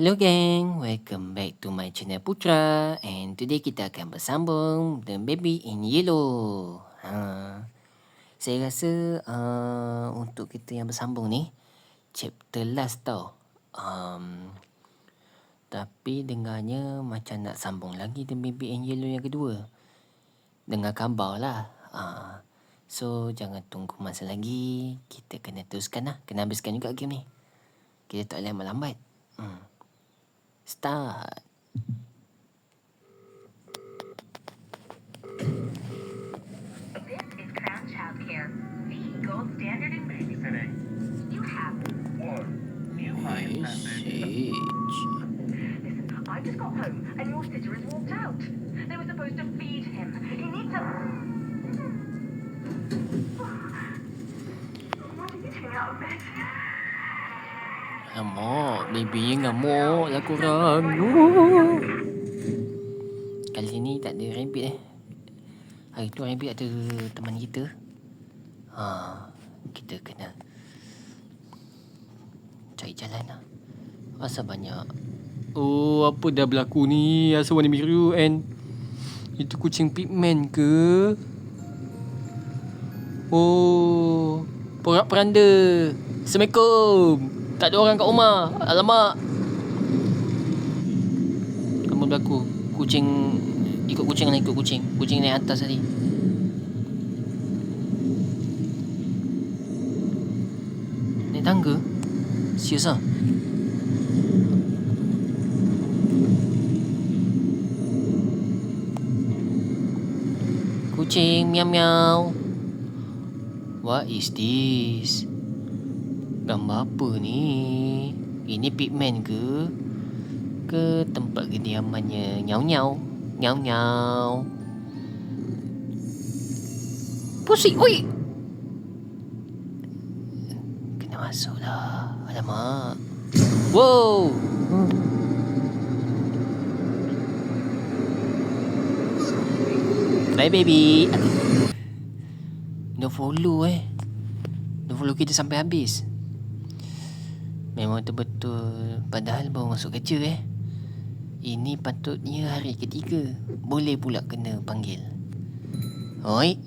Hello gang, welcome back to my channel Putra, and today kita akan bersambung The Baby in Yellow. Saya rasa untuk kita yang bersambung ni chapter last tau. Tapi dengarnya macam nak sambung lagi The Baby in Yellow yang kedua. Dengar khabar lah. So jangan tunggu masa lagi, kita kena teruskan lah. Kena habiskan juga game ni. Kita tak boleh lambat-lambat. Start. This is Crown Childcare, the gold standard in babysitting. You have one new Message. Listen, I just got home and your sitter has walked out. They were supposed to feed him. He needs a. What are you doing out of bed? Ngamuk, baby ngamuk lah korang. Kali ni tak ada rabbit Hari tu rabbit ada teman kita. Kita kena cari jalan lah. Asal banyak. Oh, apa dah berlaku ni? Asal warna biru and itu kucing pigman ke? Oh, porak peranda. Assalamualaikum. Tak ada orang kat rumah. Alamak. Apa berlaku? Kucing ikut kucing. Kucing naik atas tadi. Naik tangga? Serius lah. Kucing miau miau. What is this? Gambar apa ni? Ini pigman ke? Ke tempat kediamannya nyau nyau? Nyau nyau. Pusing, oi. Kena masuk lah. Alamak. Wow. Bye baby. No follow No follow kita sampai habis. Memang betul-betul. Padahal baru masuk kerja Ini patutnya hari ketiga. Boleh pula kena panggil. Oi.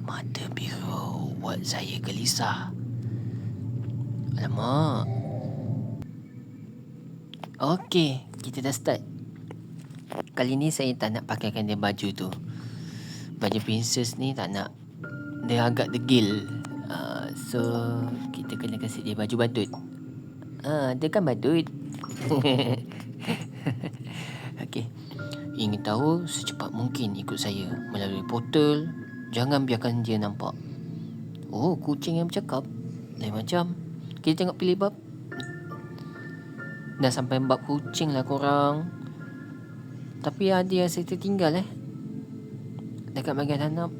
Mata biru buat saya gelisah. Alamak. Okey, kita dah start. Kali ni saya tak nak pakaikan dia baju tu. Baju princess ni tak nak. Dia agak degil. So kita kena kasih dia baju badut. Dia kan badut. Okey. Ingin tahu secepat mungkin ikut saya melalui portal. Jangan biarkan dia nampak. Oh, kucing yang bercakap. Lain macam. Kita tengok pilih bab. Dah sampai bab kucing lah korang. Tapi ada yang saya tertinggal dekat bahagian hanap.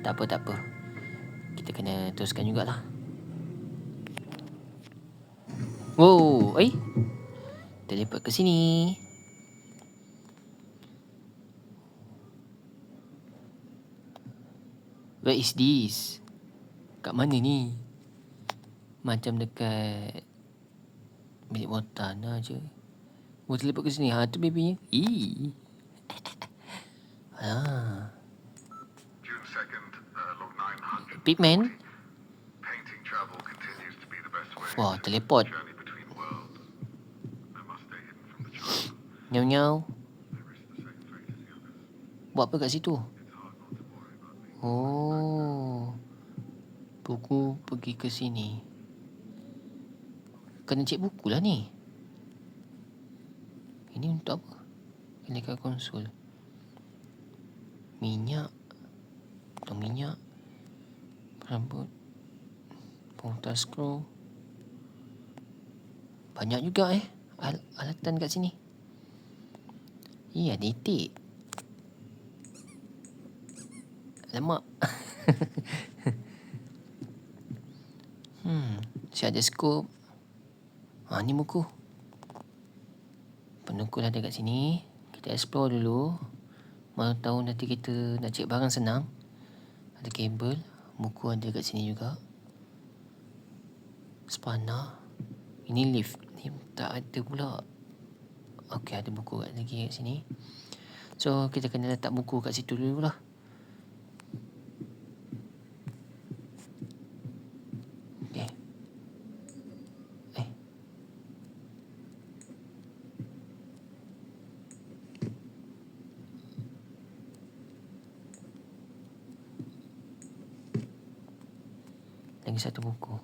Tak apa. Kita kena teruskan jugalah. Wow, teleport ke sini. Where is this? Kat mana ni? Macam dekat bilik bawah tanah je. Oh, teleport ke sini. Tu babynya. June 2nd, log 900. Pigman. Painting travel continues to be the best way. Wah, teleport. Journey between worlds. I must stay hidden from the child. Nyau nyau. I risk the same fate as the others. Buat apa kat situ? It's hard not to worry about me. Oh. Buku pergi ke sini. Kena cek buku lah ni. Ini untuk apa? Kena konsol. Minyak. Potong minyak. Rambut. Pongtas skru. Banyak juga alatan kat sini. Ada itik. Alamak. Saya ada skop. Ni buku. Penukul ada kat sini. Kita explore dulu. Mahu tahu nanti kita nak cek barang senang. Ada kabel. Buku ada kat sini juga. Spana. Ini lift. Ni tak ada pula. Okey, ada buku lagi kat sini. So, kita kena letak buku kat situ dulu lah. Okay. Lagi satu buku.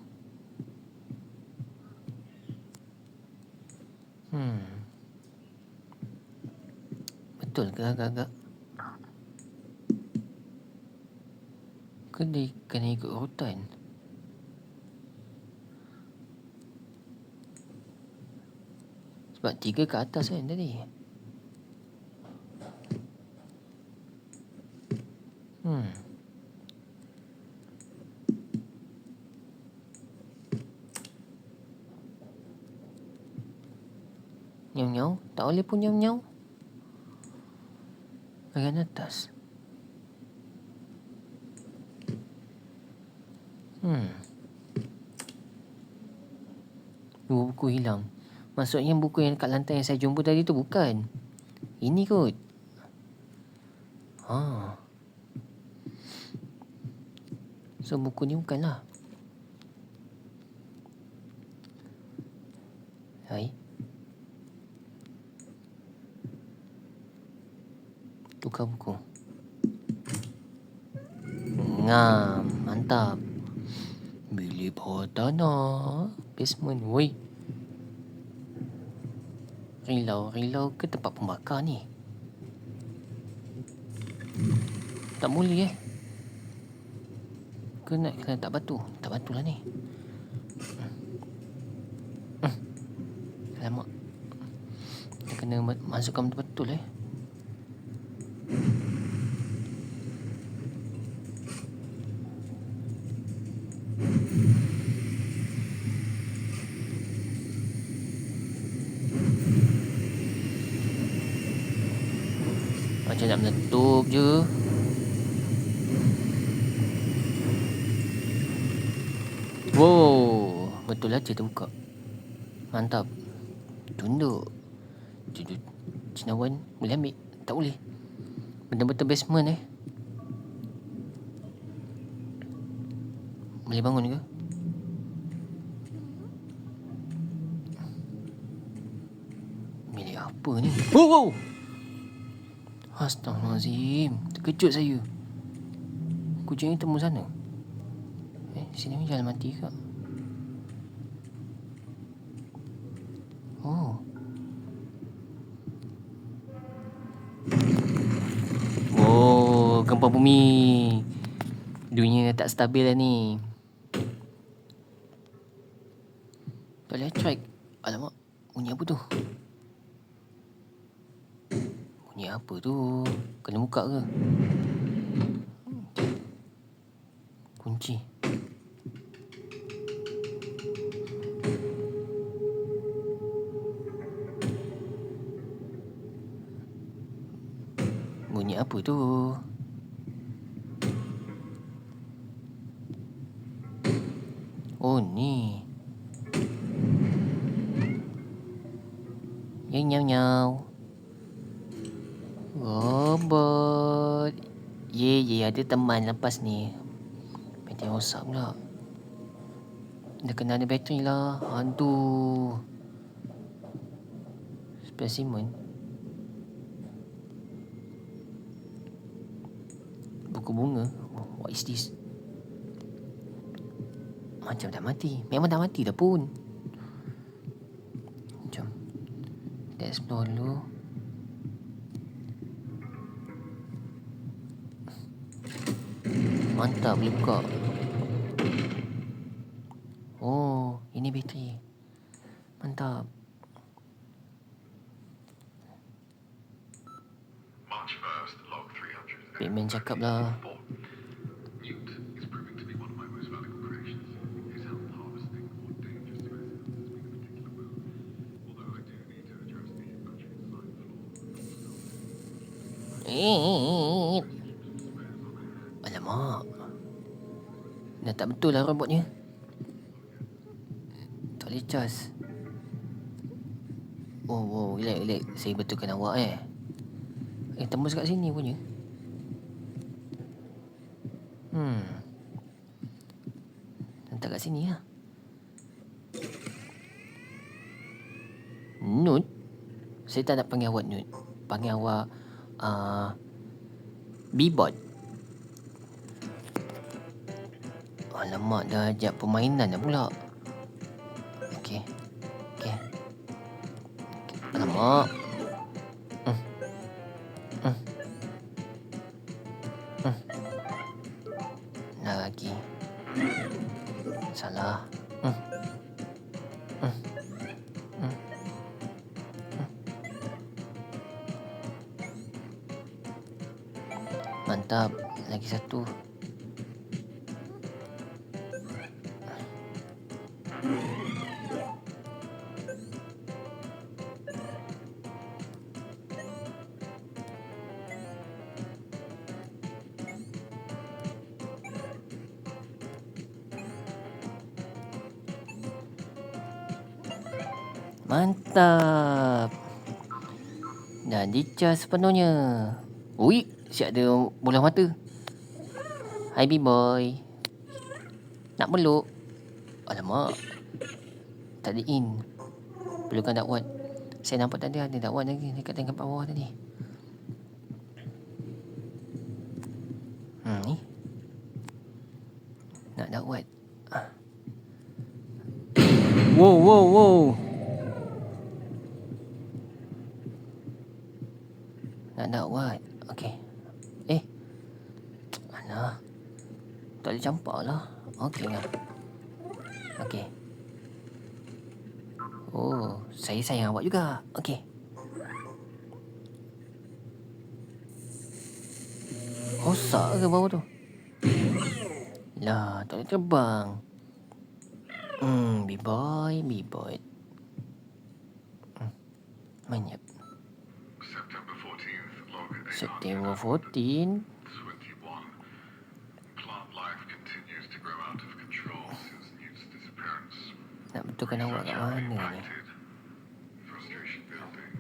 Betul ke agak-agak? Ke dia kena ikut urutan? Sebab 3 ke atas kan tadi. Nyau-nyau? Tak boleh pun nyau-nyau. Bahagian atas. Dua buku hilang. Maksudnya buku yang kat lantai yang saya jumpa tadi tu bukan. Ini kot. So buku ni bukanlah. Hai. Tukar buku. Ngam. Mantap. Bilik bawah tanah. Basement. Woi. Rilau ke tempat pembakar ni? Tak boleh Kena tak batu. Tak batu lah ni. Alamak. Kita kena masukkan betul-betul Macam nak meletup je. Wow, betul aja terbuka. Mantap. Tunduk. Cendawan boleh ambil? Tak boleh. Betul-betul basement Boleh bangun ke? Milik apa ni? Wow! Astaghfirullahaladzim. Terkejut saya. Kucing ni temu sana. Sini ni jalan mati ke? Gempa bumi. Dunia tak stabil lah ni. Boleh try. Alamak. Bunyi apa tu? Bunyi apa tu? Kena buka ke? Kunci. Bunyi apa tu? Oh ni. Nyau-nyau. Robot. Ye, ada teman lepas ni. Bateri rosak pula. Dah kena ada bateri lah. Aduh. Spesimen. Buku bunga. What is this? Macam dah mati. Memang dah mati dah pun. Jom. Kita explore dulu. Mantap, boleh buka. Oh, ini bateri. Mantap. March 1st, log 300. Batman cakap lah. Newt is proving to be one of my most valuable creations. His help harvesting more dangerous specimens has been a particular boon. Although I do need to address the much design flaw. Alamak. Dah tak betul lah robotnya. Cas. Oh, relax. Saya betulkan awak tembus kat sini punya. Hantar kat sini lah. Nut? Saya tak nak panggil awak Nut. Panggil awak B-Bot. Alamak, dah ajak permainan dah pula. Okey. Alamak. Lagi. Salah. Mantap. Lagi satu. Mantap. Dah dicas sepenuhnya. Ui, siap ada bola mata. Hai B-Boy. Nak meluk? Alamak. Tak ada in. Perlukan dakwat. Saya nampak tadi ada dakwat lagi dekat tingkat bawah tadi. Ni. Nak dakwat. Wow. Nak dakwat. Okey. Alah. Tak boleh campak lah. Okey lah. Okey. Oh, saya sayang awak juga. Okey. Rosak ke bawah tu? Lah, tak boleh terbang. B-Boy. Manyap. September 14th, log September 14. 21. Plant life continues to grow out of control since Newt's disappearance. Nak betulkan awak kat mana ni? Impacted. Frustration building.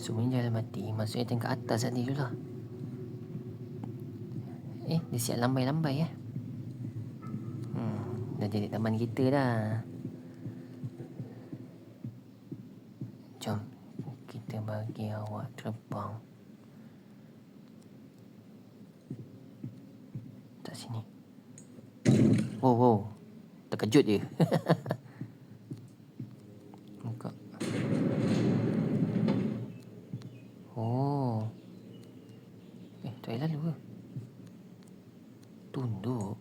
Semuanya jalan mati. Maksudnya tingkat atas tadi dulu lah. Dia siap lambai-lambai dah jadi taman kita dah. Jom kita bagi awak terbang. Tak sini. Wow. Terkejut je. Buka. Oh. Tak payah lalu ke? Tunduk.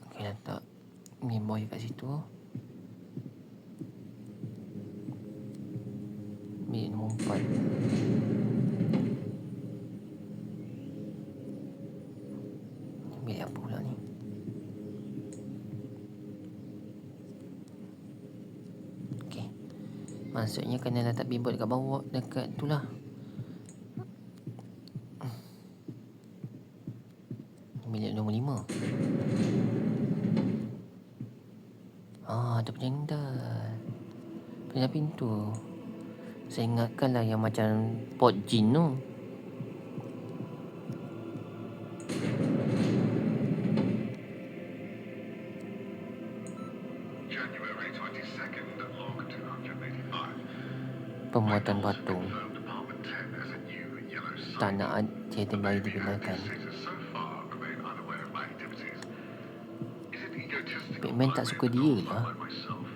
Okey, letak Game Boy kat situ. Bilik nombor 4. Bilik apa pula ni? Okey. Maksudnya kena letak B-Bot dekat bawah, dekat tu lah. Bilik nombor 5. Ada penjendal. Pindah pintu. Saya ingatkanlah yang macam pot jin tu. January 22nd, log 285. Pembuatan patung. Confirmed apartment 10 as a new yellow site. Tanah tiada bayi dipindahkan. So far, remain unaware of my activities. Is it egotistical? Batman tak suka dia lah. Like myself?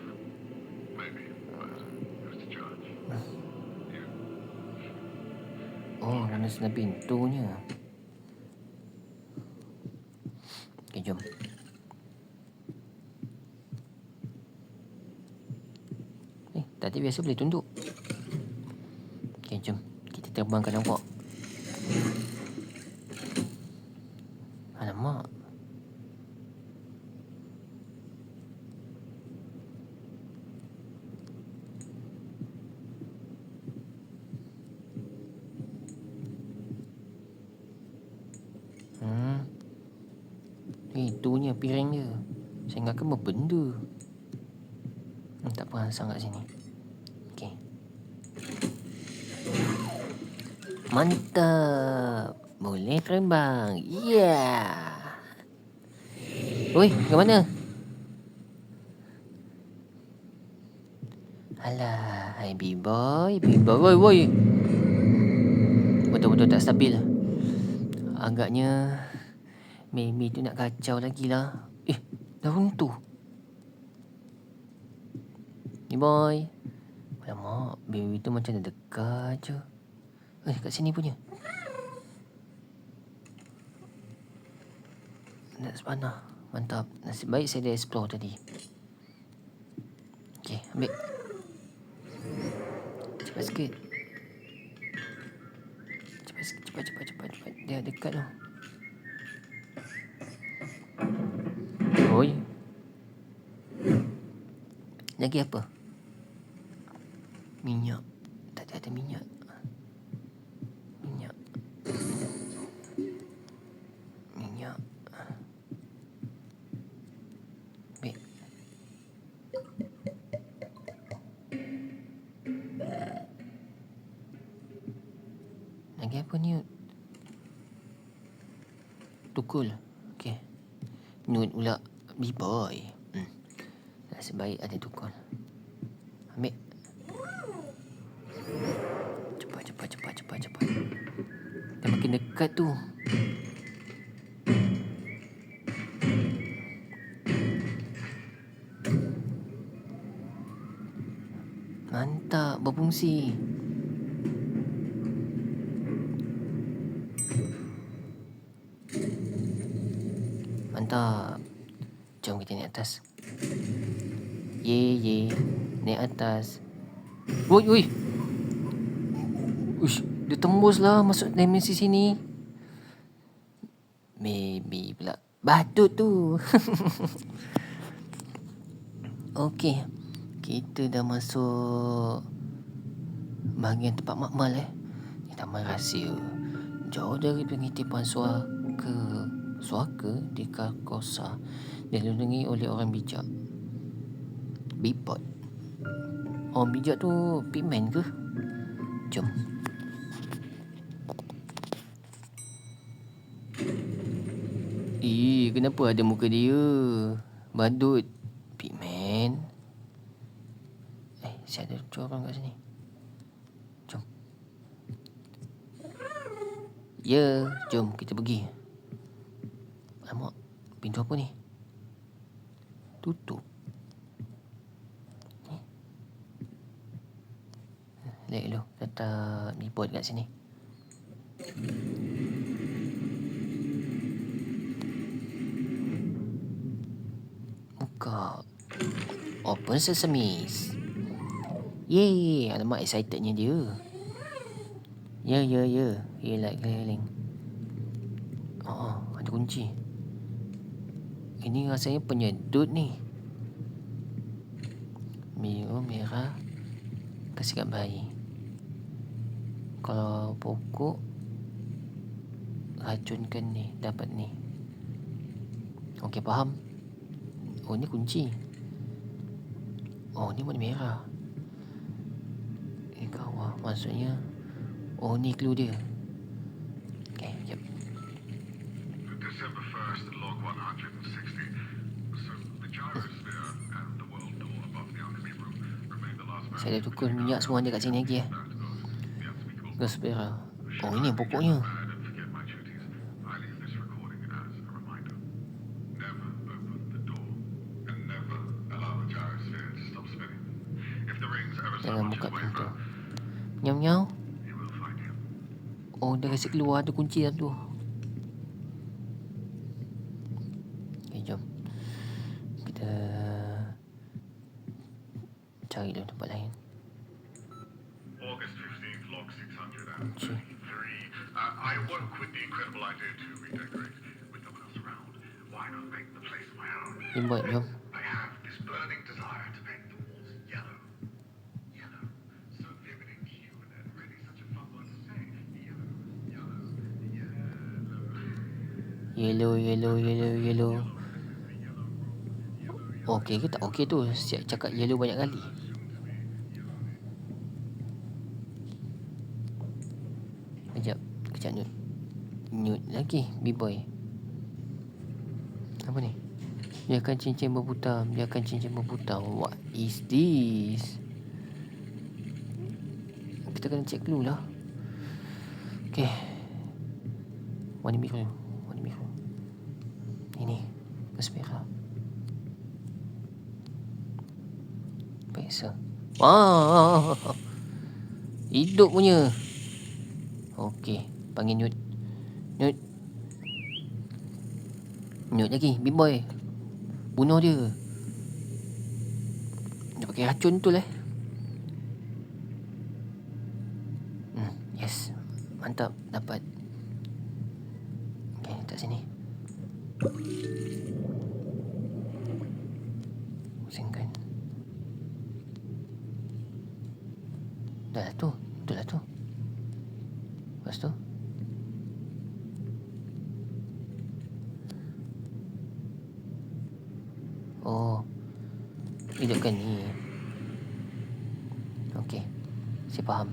Maybe, but who's to judge? You. Oh, mana senang pintunya. Okey, jom. Tadi biasa boleh tunduk. Okey, jom. Kita terbangkan awak. Alamak. piring dia. Saya ingatkan benda. Tak perasan kat sini. Okey. Mantap. Boleh terbang. Yeah. Oi, ke mana? Alah, hai B-boy. Woi. Betul-betul tak stabil. Agaknya Mimi tu nak kacau lagi lah. Dah runtuh. B-boy. Alamak, baby tu macam dah dekat je. Kat sini punya. Nak sepanah. Mantap. Nasib baik saya dah explore tadi. Okey, ambil. Cepat sikit. Cepat. Dia dekat tu. Oi. Lagi apa? Minyak. Tak ada minyak. Ambil. Lagi apa ni? Tukul. Okey. Nut pula. B-boy. Nasib baik ada tukul. Ambil. Cepat. Dah makin dekat tu. Mantap, berfungsi. Mantap. Jom kita naik atas. Ye. Naik atas. Woi. Uish, dia tembuslah masuk dimensi sini. Maybe pula. Badut tu. Okey. Kita dah masuk bahagian tempat makmal Ni taman rahsia. Jauh dari pengitipan suaka di Carcosa dilindungi oleh orang bijak. Bipod. Orang bijak tu pigman ke? Jom. Kenapa ada muka dia? Badut. Pigman. Saya ada corang kat sini. Jom. Ya, jom kita pergi. Alamak, pintu apa ni? Tutup. Lihat dulu, letak bipod kat sini. Buka. Open sesame. Yeay, alamak excitednya dia. Ya. Yelah, keliling. Ada kunci. Ini rasanya penyedut ni. Biru, merah. Kasih kat bayi. Kalau pokok, racunkan ni, dapat ni. Okey, faham. Ni kunci. Ni warna merah. Ini kawah. Maksudnya ni clue dia. Okay, jap. December 1st, log 160. So the gyrosphere and the world door above the alchemy room remain the last Saya dah tukar minyak semua ada kat sini lagi Gaspera. Ini pokoknya. and forget my duties. I leave this recording as a reminder. Never open the door and never allow the gyrosphere to stop spinning. If the rings ever so Jangan much buka is pintu. waver, Nyau. you will find him. Dia kasi keluar ada kunci dalam tu. Okay, jom. Kita cari dulu tempat lain. August 15th, log Kunci. 633. I woke with the incredible idea to redecorate with no one else around. Why not make the place my own? Buat, jom. I have this burning desire to paint the walls yellow. Yellow. So vivid and cute and really such a fun word to say. Yellow. Yellow. Yellow. Yellow. Okey ke tak okey tu? Siap cakap yellow banyak kali. Kejap. Kejap Nut. Nut lagi. B-boy. Apa ni? Biarkan cincin berputar. Biarkan cincin berputar. What is this? Kita kena check dulu lah. Okay. Warna biru. Warna biru. Ini. Kesembilan. Peksa. Wah. Hidup punya. Okey. Panggil Nut. Nut. Nut lagi. B-boy. Bunuh dia. Dia pakai racun tu lah. Yes. Mantap. Dapat. Okay, letak sini. Pusingkan. Dah lah tu. Betul lah tu. Lepas tu. Oh. Hidupkan ni. Okey. Saya faham.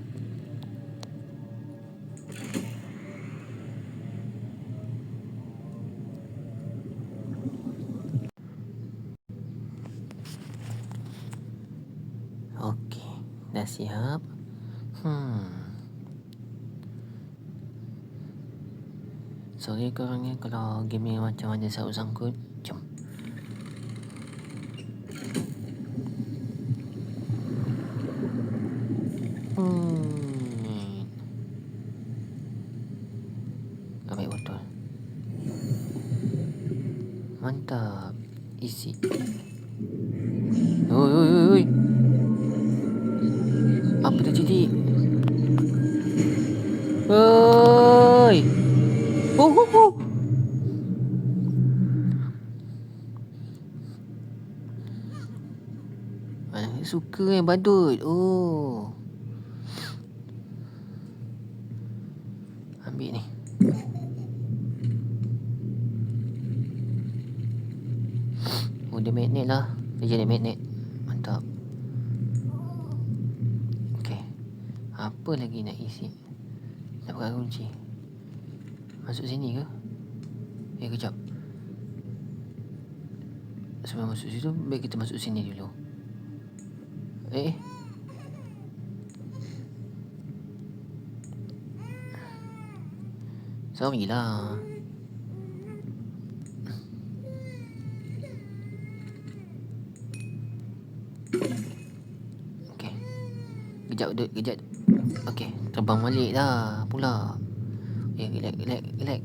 Okey. Dah siap. Sorry korang ni kalau game ni macam ada sangkut-sangkut. Jom. Ambil botol. Mantap. Isi. Oi, oi, oi, oi. Apa terjadi? Oi. Oh, oh, oh. Suka badut. Oh. Ambil ni. Oh, dia magnet lah. Dia jadi magnet. Mantap. Okay. Apa lagi nak isi? Dapatkan kunci. Masuk sini ke? Kejap. Sebelum masuk situ, baik kita masuk sini dulu. Sorry lah. Okay. Kejap, Dut. Kejap. Okay. Terbang balik dah pula. Relax.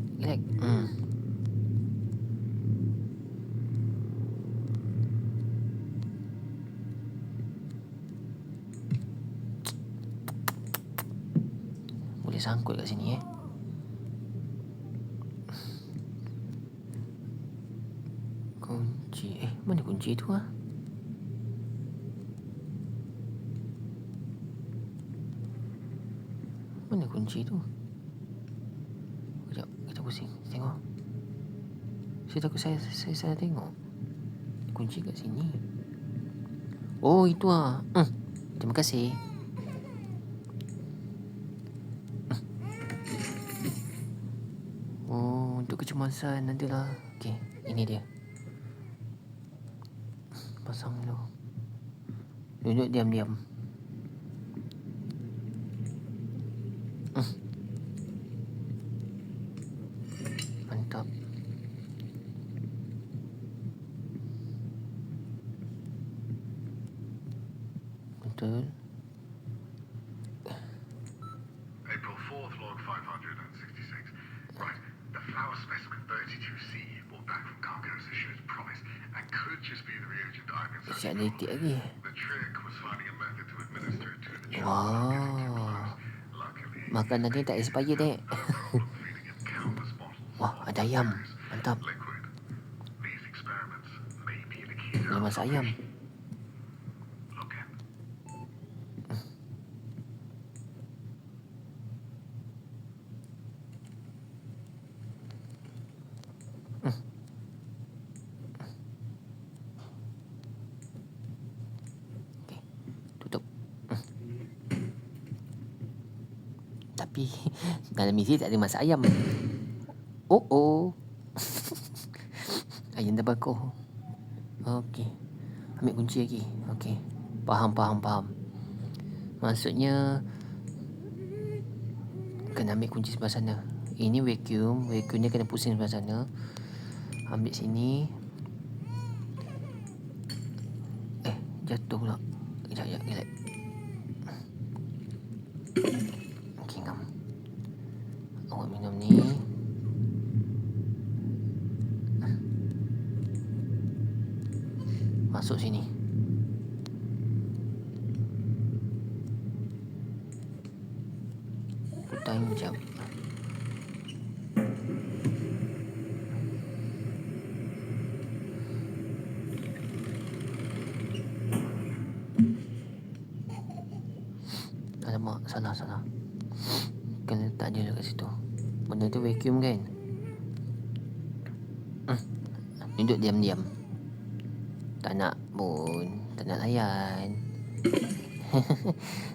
Boleh sangkut kat sini Kunci. Mana kunci tu ah? Mana kunci tu? Kejap, kita pusing. Tengok. Saya takut saya salah tengok. Kunci kat sini. Oh, itu ah. Terima kasih. Oh, untuk kecemasan nantilah. Okey, ini dia. Pasang dulu. Duduk diam-diam. Mantap. Betul. April 4th, log 566. Right, the flower specimen 32C brought back from Cargo issued as promised and could just be the reagent I've been Siap searching ada for. itik lagi. The trick was finding a method to administer it to the child Wow. without getting too close. Luckily, Makanan ni tak expired no problem feeding him countless bottles Wah, of ada ayam. various Mantap. liquid. These experiments may be the key to Boleh our masak ayam. solution. Look at. Tapi dalam meja tak ada masak ayam. Oh. Ayam terbakar. Okey. Ambil kunci lagi. Okey. Faham. Maksudnya kena ambil kunci sebelah sana. Ini vacuum. Vacuum dia kena pusing sebelah sana. Ambil sini. Jatuh pula. Sekejap. Relax. Okey, ngam. Awak minum ni. Masuk sini. Time jap. Alamak, salah. Kena letak je dekat situ. Benda tu vacuum kan? Duduk diam-diam. Tak nak pun. Tak nak layan.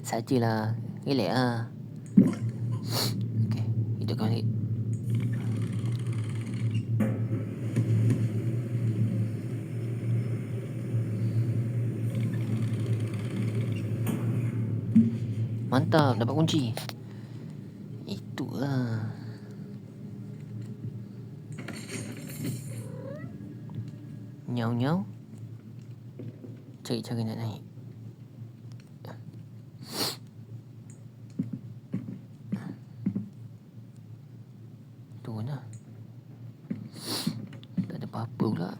Sajalah. Relax lah. Okey, hidupkan balik. Mantap, dapat kunci. Itulah. Nyau. Cari cara nak naik. Turun lah. Tak ada apa-apa pula.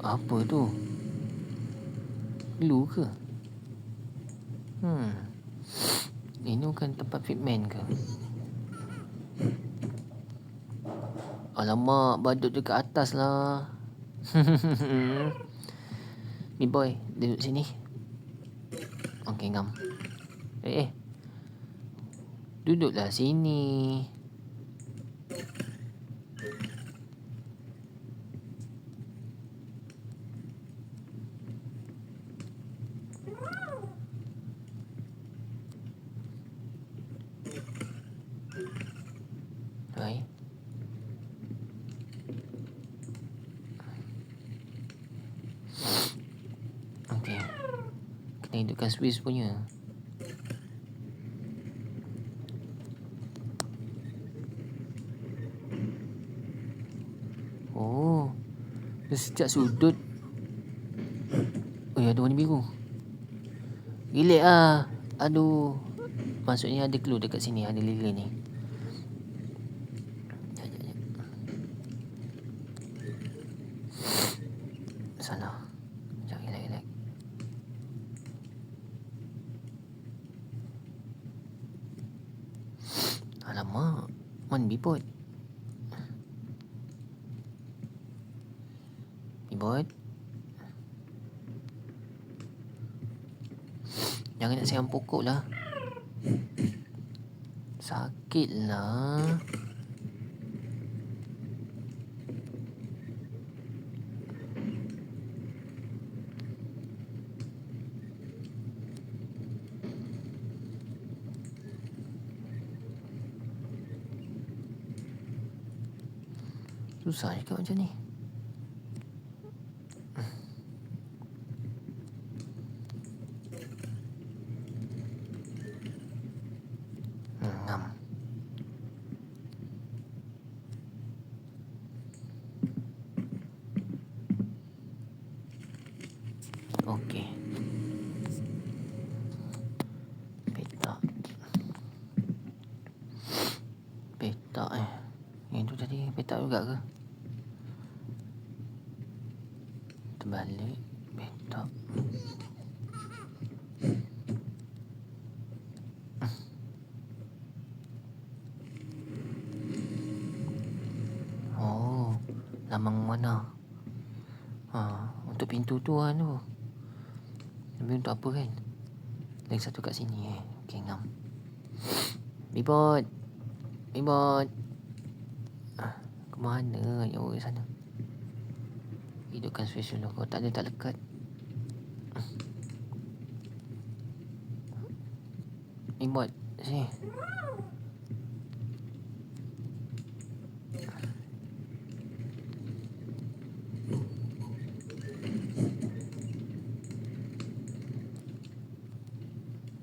Apa tu? Glue ke? Ini bukan tempat fitment ke? Alamak, badut dekat atas lah. Ni boy, duduk sini. Okey, ngam. Duduklah sini. Baik. Okey. Kena hidupkan Swiss punya. Oh. Dia sejak sudut. Oh ya, ada warna biru. Relax lah. Aduh. Maksudnya ada clue dekat sini. Ada lilin ni. Salah. Sekejap, relax. Alamak. Mana bipot? Bipot? Jangan nak sayang pokok lah. Sakit lah. Susah juga macam ni. Ngam. Okey. Petak Yang tu tadi petak juga ke? Terbalik. Petak. Oh, lamang mana? Untuk pintu tu kan tu. Tapi untuk apa kan? Lagi satu kat sini Okey, ngam. Bibot. Ke mana yang orang sana? Hidupkan space dulu. Kalau tak ada tak lekat. bot. Sini.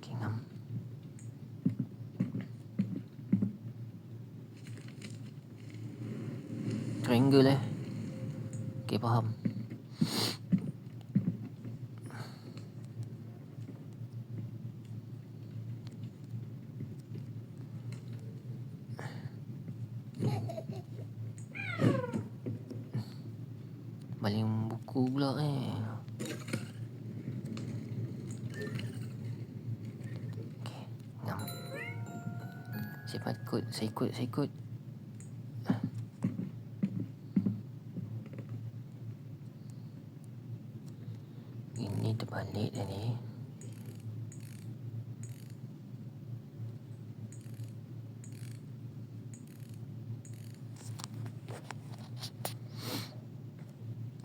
Okay, ngam. Triangle Okay, faham. Baling buku pula Okay, ngam. Saya ikut. Ini terbalik dah ni.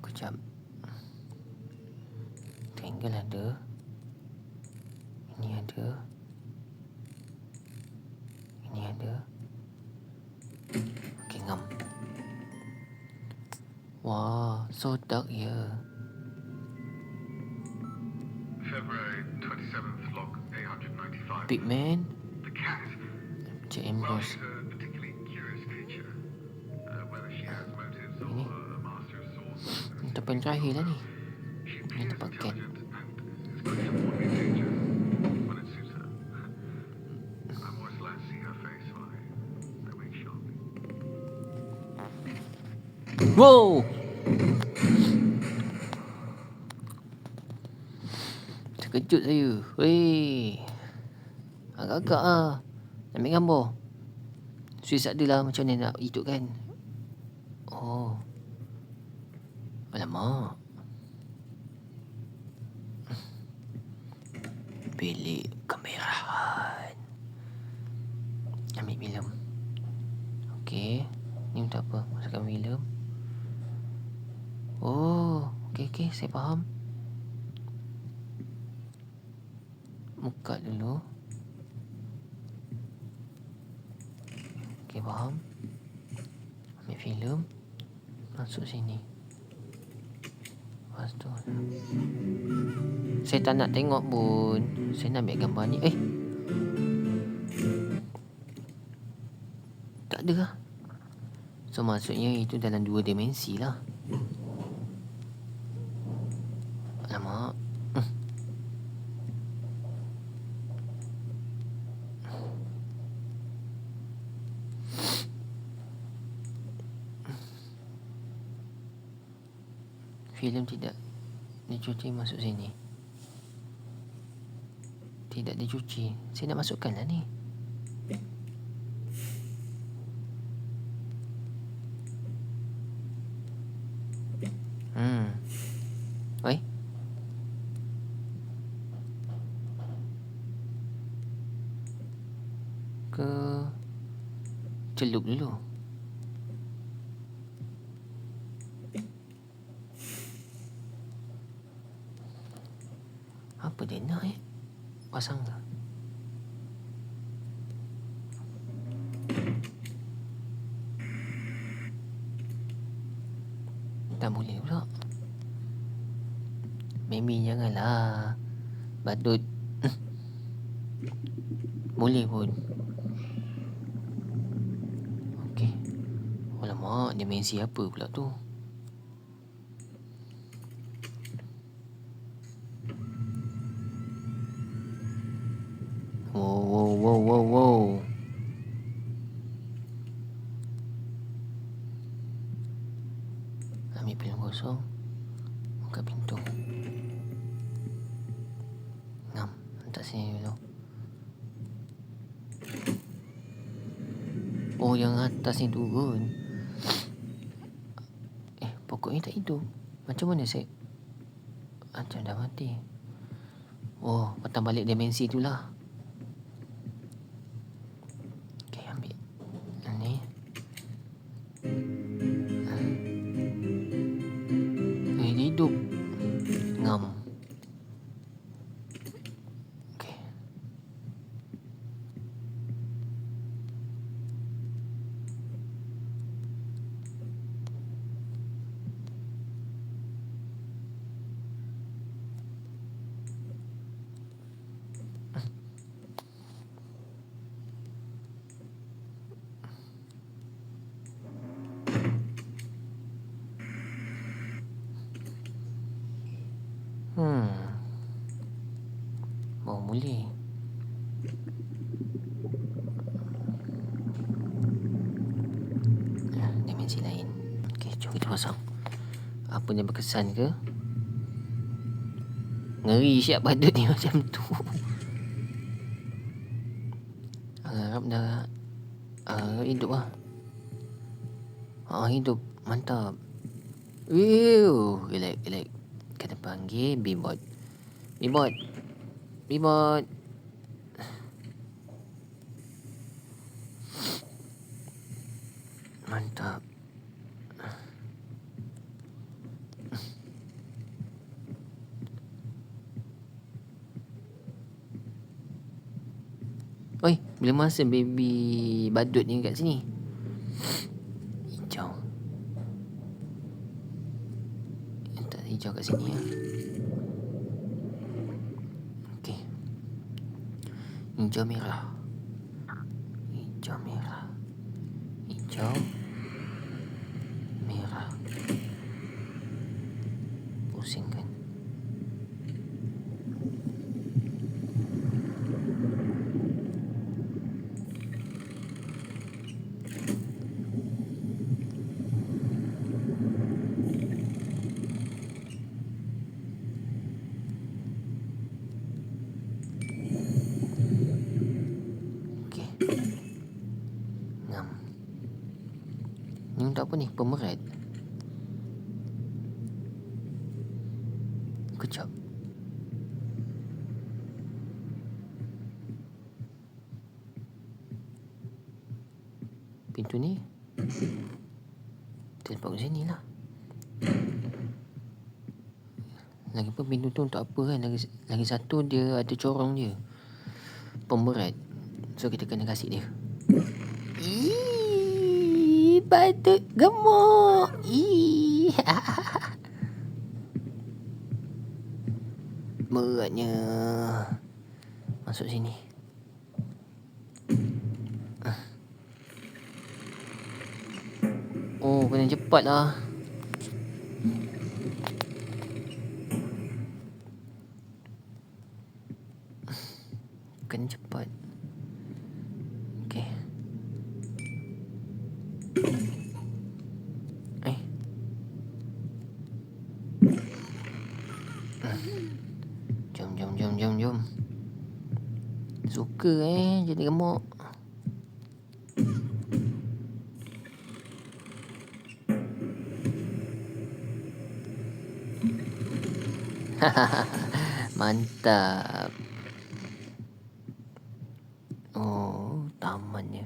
Kejap. Triangle ada. Ini ada. Ini ada. Okay, ngam. Wah, so dark here. February 27th, log 895. Big man. The cat. Cik Well, Ambrose. she's a particularly curious creature. Whether she has motives or Ini. a master of sorts. Ini tempat yang terakhir lah ni. She Ini appears tempat cat. intelligent and is quick to warn me of danger when it suits her. I'm always glad to see her face when I wake sharply. Wow! Terkejut saya. Weh. Agak-agak lah. Ambil gambar. Swiss ada lah macam mana nak hidup kan. Oh. Alamak. Bilik kemerahan. Ambil filem. Okey. Ni untuk apa? Masukkan filem. Oh. Okey. Saya faham. Buka dulu. Okey, faham. Ambil filem. Masuk sini. Lepas tu. Saya tak nak tengok pun. Saya nak ambil gambar ni. Tak ada lah. So maksudnya itu dalam 2 dimensi lah. Alamak. Filem tidak dicuci masuk sini. Tidak dicuci. Saya nak masukkan lah ni. Oi. Ke celup dulu. Apa dia nak pasang ke? Tak boleh pula. Mimi janganlah. Badut. Boleh pun. Okey. Alamak, dimensi apa pula tu? Wow. Ambil film kosong. Buka pintu. Ngam. Letak sini dulu. Oh, yang atas ni turun. Pokok ni tak hidup. Macam mana saya? Macam dah mati. Oh, patang balik dimensi tu lah. Okay, ambil. Ni. Hidup. Ngam. Okay. Baru mula. Dimensi lain. Okey, jom kita pasang. Apa dia berkesan ke? Ngeri siap badut ni macam tu. Harap dah hidup lah. Hidup. Mantap. Relax. Kita panggil B-Bot. Mantap. Oi, bila masa baby badut ni kat sini? Hijau. Tak hijau kat sini ya. Okey. Hijau merah. Hijau merah. Pusingkan. Ni untuk apa ni? Pemerat. Kejap. Pintu ni teleport ke sini lah. Lagipun pintu tu untuk apa kan? Lagi satu dia ada corong dia. Pemerat. So kita kena kasih dia. Badut gemuk. Beratnya. Masuk sini. Oh, kena cepat lah. Kena cepat. Okey. Jom. Suka jadi gemuk. Mantap. Oh, tamannya.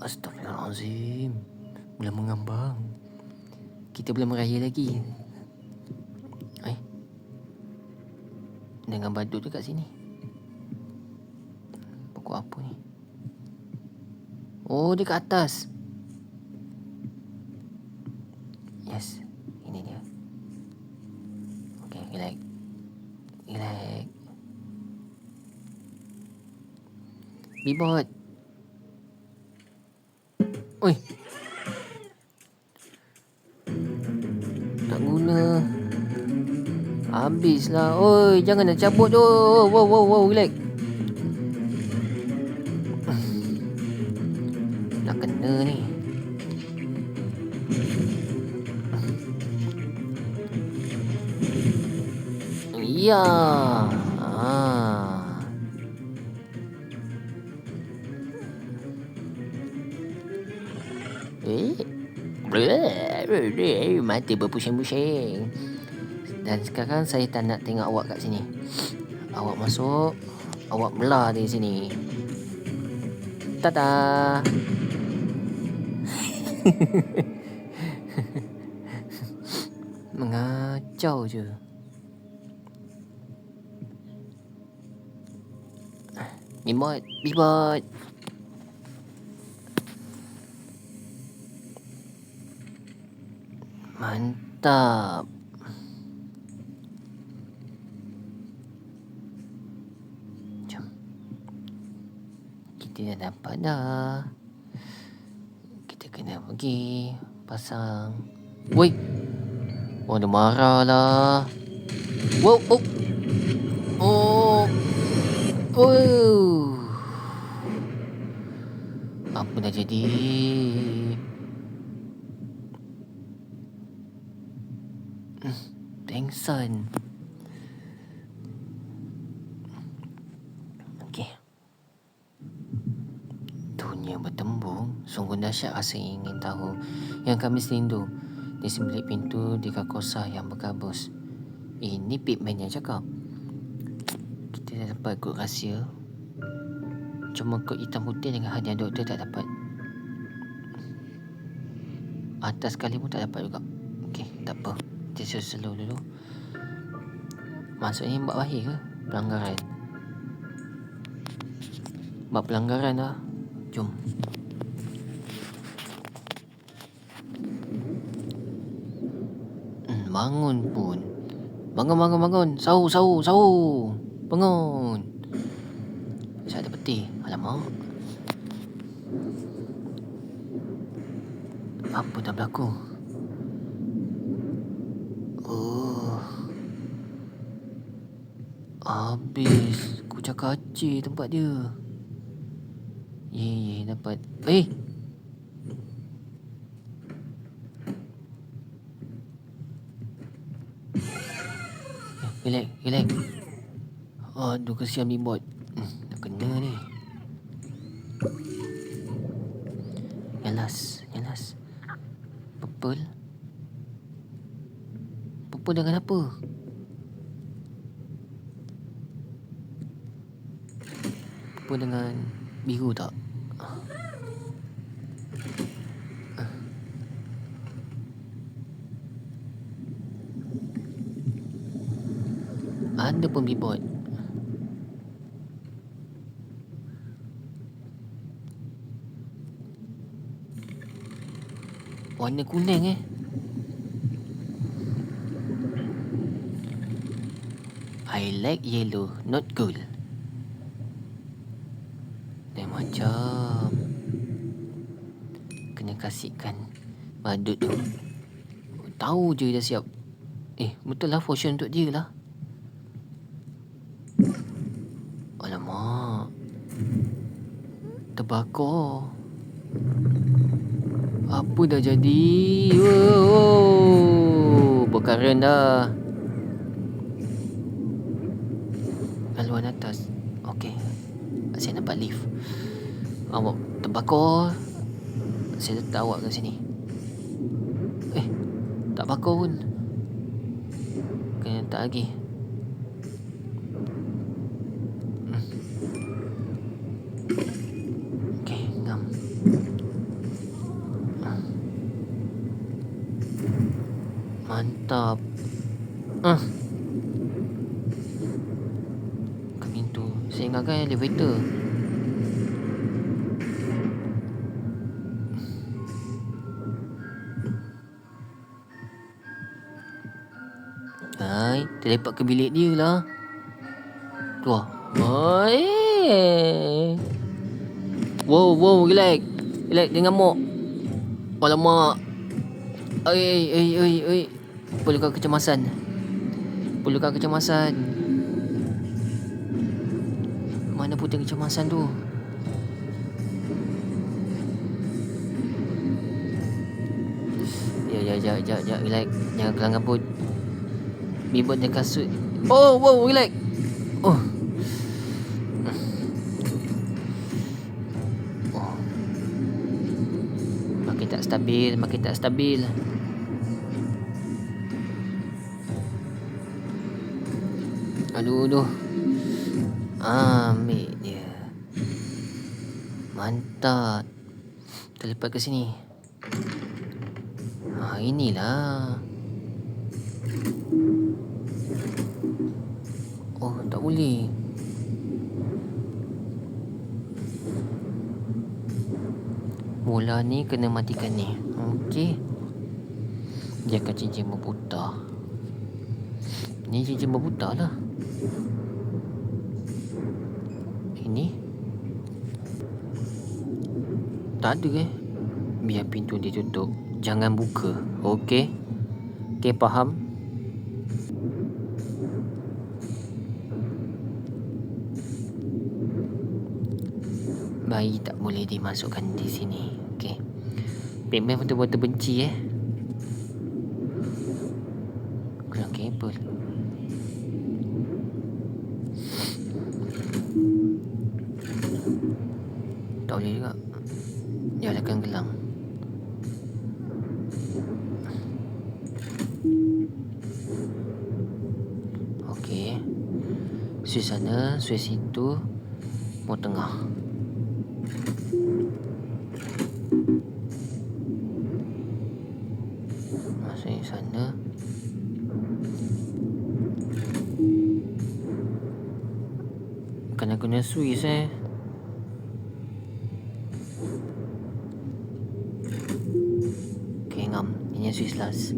Astaghfirullahalazim. Mula mengambang. Kita belum meraya lagi. Dengan badut tu kat sini. Pokok apa ni? Oh, dia kat atas. Yes, ini dia. Okay, relax. B-Bot. Oi. Tak guna. Habislah. Oi, jangan nak cabut tu. Wow, relax. Nak kena ni. Ya. Mati berpusing-pusing. Dan sekarang saya tak nak tengok awak kat sini. Awak masuk, awak belah di sini. Tada. Mengacau je. B-Bot. Mantap. Jom. Kita dah dapat dah. Kita kena pergi pasang. Woi. Oh, dia marah lah. Wow, oh. Oh. Oh. Apa dah jadi? Pengsan. Okey. Dunia bertembung. Sungguh dahsyat rasa ingin tahu. Yang kami selindu. Di sebelah pintu di kakosa yang bergabus. Ini Pitman yang cakap. Kita dah dapat kod rahsia. Cuma kod hitam putih dengan hadiah doktor tak dapat. Atas sekali pun tak dapat juga. Okey, tak apa. Kita slow dulu. Maksudnya buat bahaya ke? Pelanggaran. Buat pelanggaran lah. Jom. Bangun pun. Bangun. Sahur. Bangun. Saya ada peti. Alamak. Apa dah berlaku? Oh. Habis. Kucak kacir tempat dia. Ye, dapat. Relax. Aduh, kesian Bibot. Dah kena ni. Nyalas. Purple dengan apa? Purple dengan biru tak? Ada pun Bibot. Warna kuning I like yellow, not gold. Dia macam kena kasihkan badut tu. Tahu je dah siap. Betul lah potion untuk dia lah. Alamak. Terbakar. Apa dah jadi? Berkaran dah. Laluan atas. Okey. Saya nampak lift. Awak terbakar. Saya letak awak kat sini. Tak bakar pun. Kena letak lagi. Okey, ngam. Mantap. Ke pintu. Saya ingatkan elevator. Hai, terlepak ke bilik dia lah. Keluar. Wow, relax, dia ngamuk. Alamak. Perlukan kecemasan. Mana putih kecemasan tu? Ya, relax. Jangan kelang kabut. Bibot dia kasut. Wow, relax. Makin tak stabil. Aduh. Ambil dia. Mantap. Terlepas ke sini. Inilah. Tak boleh. Bola ni kena matikan ni. Okey. Dia akan cincin berputar. Ni cincin berputar lah. Ini tak ada Biar pintu dia tutup. Jangan buka. Okey. Okay, faham. Bayi tak boleh dimasukkan di sini. Okay. Batman betul-betul benci Kena kabel. Tak boleh juga. Nyalakan gelang. Okey. Switch sana, switch situ. Mau tengah. Masuk sana. Kena guna switch Okay, ngam. Ini switch last.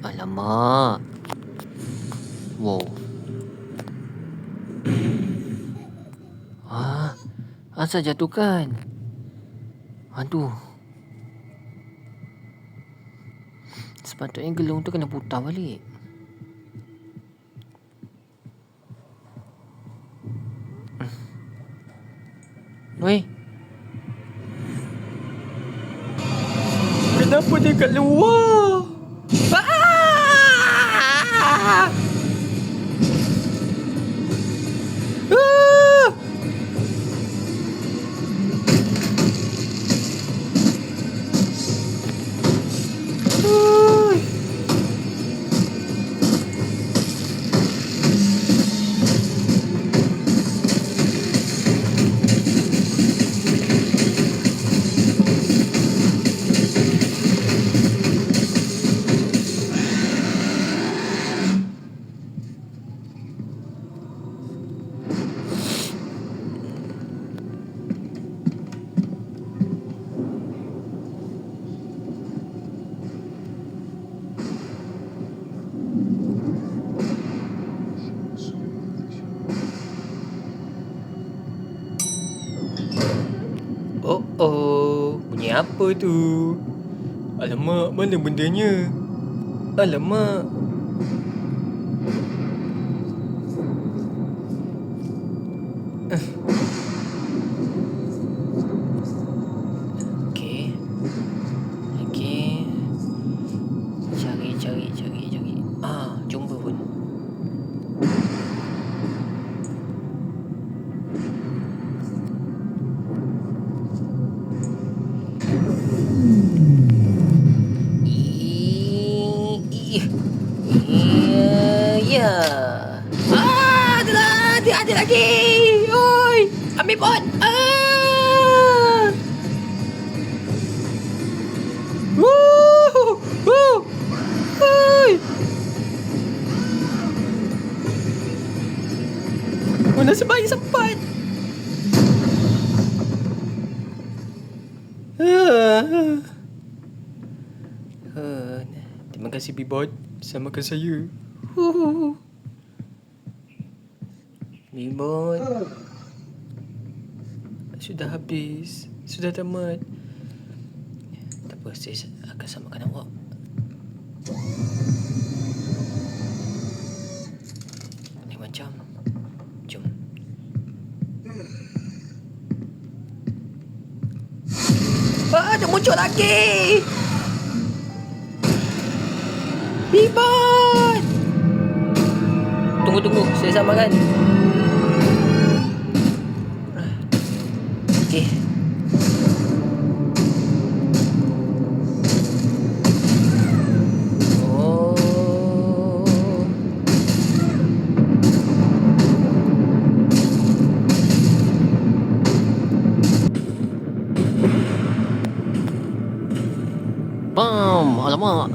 Alamak. Wow. Asal jatuhkan? Aduh. Sepatutnya gelung tu kena putar balik. Weh. Kenapa dia kat luar? Ah! Oh, bunyi apa tu? Alamak, mana bendanya? Alamak. Okey. Okey. Cari. Jumpa pun. Ya. Ada lagi. Oi, ambil pot. Oi. Nasib baik sempat. Terima kasih Bibot, samakan saya. Bibot. Sudah habis. Sudah tamat. Tak apa, saya akan samakan awak. Lain macam. Jom. Dia muncul lagi. Bibot. Tunggu, saya samakan. Okey. Bam, alamak.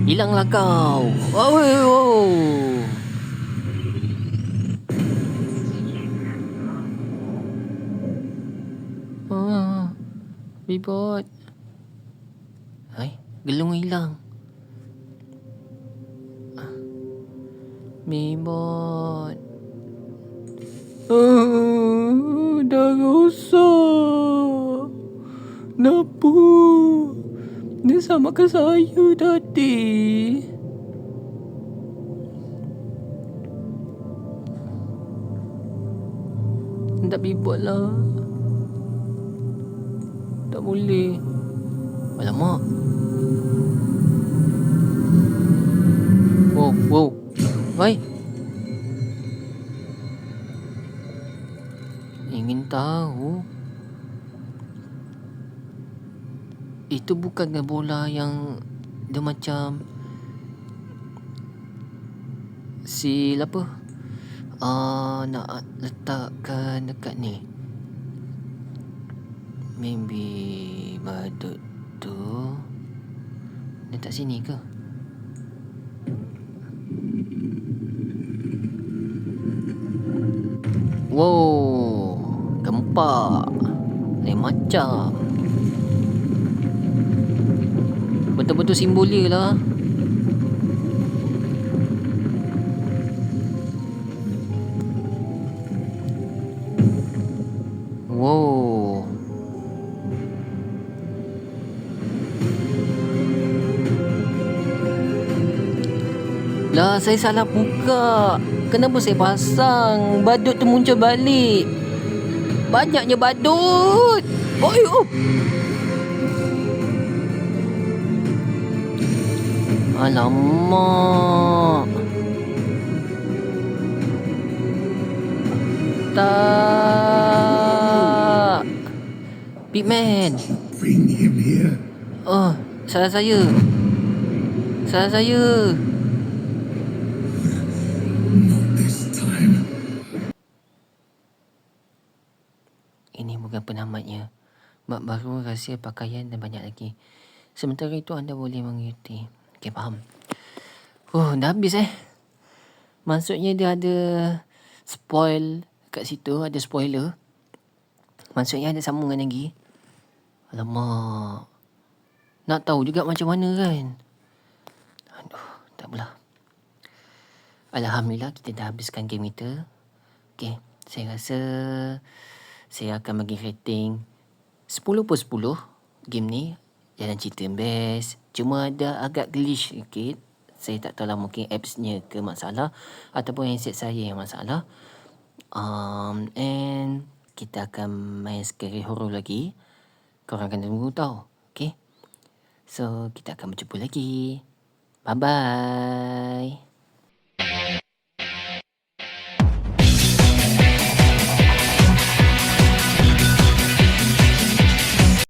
Hilanglah kau. Oh. Bibot. Hai, gelung hilang. Memot. Dah rosak. Kenapa? Dia sama ke saya tadi. Tak bibot lah. Tak boleh. Alamak. Wow. Why? Ingin tahu. Itu bukannya bola yang dia macam apa? Nak letakkan dekat ni. Maybe badut tu letak sini ke? Wow, gempak. Lain macam. Betul-betul simbol dia lah. Wow. Lah, saya salah buka. Kenapa saya pasang? Badut tu muncul balik. Banyaknya badut. Alamak. Tak. Pigman. Bring him here. Oh, salah saya. Not this time. Ini bukan penamatnya. Bab baru, rahsia pakaian dan banyak lagi. Sementara itu anda boleh mengikuti. Okey, faham. Dah habis Maksudnya dia ada spoil kat situ, ada spoiler. Maksudnya ada sambungan lagi. Alamak. Nak tahu juga macam mana kan? Aduh, tak apalah. Alhamdulillah kita dah habiskan game kita. Okey, saya rasa saya akan bagi rating 10/10 game ni. Jalan cerita best. Cuma ada agak glitch sikit. Saya tak tahu lah, mungkin appsnya ke masalah ataupun handset saya yang masalah. And kita akan main scary horror lagi. Korang akan tunggu tau. Okay? So, kita akan berjumpa lagi. Bye-bye.